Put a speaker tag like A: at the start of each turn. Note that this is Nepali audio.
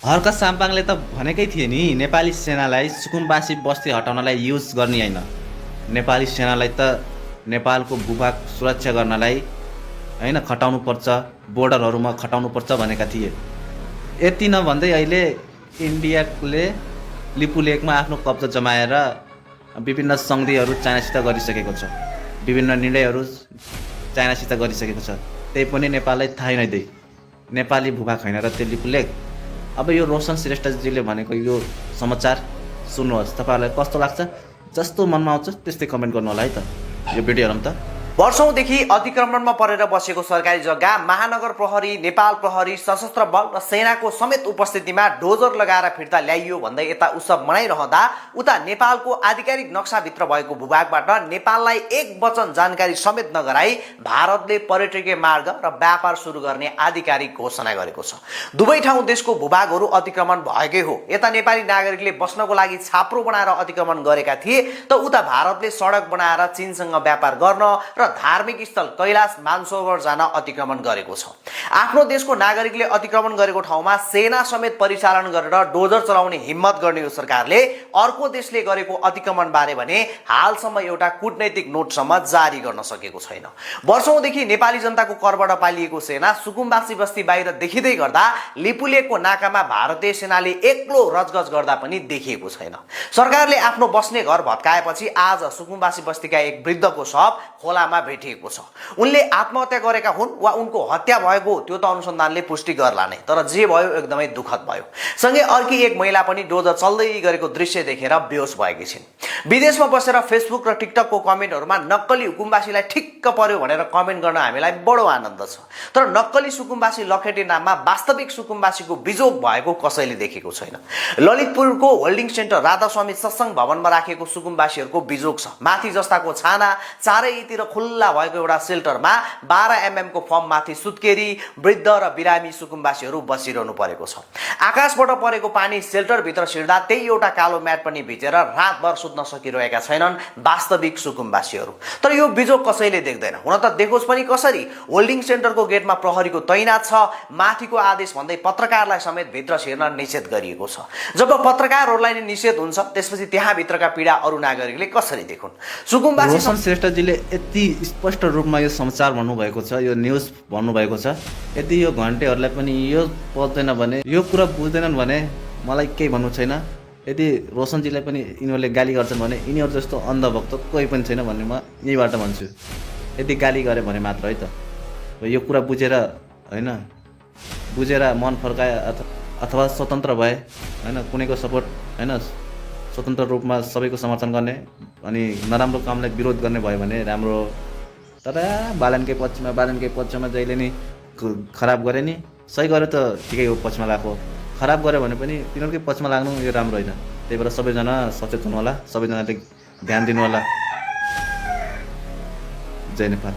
A: हर्क साम्पाङले त भनेकै थिए नि नेपाली सेनालाई सुकुम्बासी बस्ती हटाउनलाई युज गर्ने होइन। नेपाली सेनालाई त नेपालको भूभाग सुरक्षा गर्नलाई होइन खटाउनुपर्छ, बोर्डरहरूमा खटाउनुपर्छ भनेका थिए। यति नभन्दै अहिले इन्डियाले लिपुलेकमा आफ्नो कब्जा जमाएर विभिन्न सन्धिहरू चाइनासित गरिसकेको छ, विभिन्न निर्णयहरू चाइनासित गरिसकेको छ। त्यही पनि नेपाललाई थाहै नदिई नेपाली भूभाग होइन र त्यो लिपुलेक। अब यो रोशन श्रेष्ठजीले भनेको यो समाचार सुन्नुहोस्, तपाईँहरूलाई कस्तो लाग्छ? जस्तो मनमा आउँछ त्यस्तै कमेन्ट गर्नु होला है त यो भिडियो हेरौँ त।
B: वर्षौंदेखि अतिक्रमणमा परेर बसेको सरकारी जग्गा महानगर प्रहरी, नेपाल प्रहरी, सशस्त्र बल र सेनाको समेत उपस्थितिमा डोजर लगाएर फिर्ता ल्याइयो भन्दै यता उत्सव मनाइरहँदा उता नेपालको आधिकारिक नक्साभित्र भएको भूभागबाट नेपाललाई एक वचन जानकारी समेत नगराई भारतले पर्यटकीय मार्ग र व्यापार सुरु गर्ने आधिकारिक घोषणा गरेको छ। दुवै ठाउँ देशको भूभागहरू अतिक्रमण भएकै हो। यता नेपाली नागरिकले बस्नको लागि छाप्रो बनाएर अतिक्रमण गरेका थिए त उता भारतले सडक बनाएर चीनसँग व्यापार गर्न र धार्मिक स्थल कैलाश मानसरोवर जान अतिक्रमण गरेको छ। आफ्नो देशको नागरिकले अतिक्रमण गरेको ठाउँमा सेना समेत परिचालन गरेर डोजर चलाउने हिम्मत गर्ने यो सरकारले अर्को देशले गरेको अतिक्रमण बारे भने हालसम्म एउटा कूटनैतिक नोटसम्म जारी गर्न सकेको छैन। वर्षौंदेखि नेपाली जनताको करबाट पालिएको सेना सुकुम्बासी बस्ती बाहिर देखिँदै गर्दा लिपुलेकको नाकामा भारतीय सेनाले एक्लो रजगज गर्दा पनि देखिएको छैन। सरकारले आफ्नो बस्ने घर भत्काएपछि आज सुकुम्बासी बस्तीका एक वृद्धको शव खोलामा भेटिएको छ। उनले आत्महत्या गरेका हुन् वा उनको हत्या भएको त्यो त अनुसन्धानले पुष्टि गर्ला नै, तर जे भयो एकदमै दुःखद भयो। सँगै अर्की एक महिला पनि डोजर चल्दै गरेको दृश्य देखेर बेहोस भएकी छिन्। विदेशमा बसेर फेसबुक र टिकटकको कमेन्टहरूमा नक्कली हुकुमबासीलाई ठिक्क पर्यो भनेर कमेन्ट गर्न हामीलाई बडो आनन्द छ, तर नक्कली सुकुम्बासी लखेटे नाममा वास्तविक सुकुम्बासीको बिजोग भएको कसैले देखेको छैन। ललितपुरको होल्डिङ सेन्टर राधास्वामी सत्सङ्ग भवनमा राखेको सुकुम्बासीहरूको बिजोग छ। माथि जस्ताको छाना, चारैतिर खुल्ला भएको एउटा सेल्टरमा 12 mm को फर्म माथि सुत्केरी वृद्ध र बिरामी सुकुम्बासीहरू बसिरहनु परेको छ। आकाशबाट परेको पानी सेल्टरभित्र छिर्दा त्यही एउटा कालो म्याट पनि भिजेर रातभर सुत्न सकिरहेका छैनन् वास्तविक सुकुम्बासीहरू। तर यो बिजोग कसैले देख्दैन। हुन त देखोस् पनि कसरी, होल्डिङ सेन्टरको गेटमा प्रहरीको तैनात छ। माथिको आदेश भन्दै पत्रकारलाई समेत भित्र छिर्न निषेध गरिएको छ। जब पत्रकारहरूलाई नै निषेध हुन्छ त्यसपछि त्यहाँभित्रका पीडा अरू नागरिकले कसरी देखुन्? सुकुम्बासी
A: रोशन श्रेष्ठजीले यति स्पष्ट रूपमा यो समाचार भन्नुभएको छ, यो न्युज भन्नुभएको छ। यदि यो घन्टेहरूलाई पनि यो पच्दैन भने, यो कुरा बुझ्दैनन् भने मलाई केही भन्नु छैन। यदि रोशनजीलाई पनि यिनीहरूले गाली गर्छन् भने यिनीहरू जस्तो अन्धभक्त कोही पनि छैन भन्ने म यहीँबाट भन्छु। यदि गाली गरे भने मात्र है त यो कुरा बुझेर होइन, बुझेर मन फर्काए अथवा स्वतन्त्र भए होइन, कुनैको सपोर्ट होइन, स्वतन्त्र रूपमा सबैको समर्थन गर्ने अनि नराम्रो कामलाई विरोध गर्ने भयो भने राम्रो। तर बालनकै पक्षमा जहिले नि खराब गरे नि, सही गरे त ठिकै हो, पक्षमा लाग्यो। खराब गऱ्यो भने पनि तिनीहरूकै पक्षमा लाग्नु यो राम्रो होइन। त्यही भएर सबैजना सचेत हुनु होला, सबैजनाले ध्यान दिनु होला। जय नेपाल।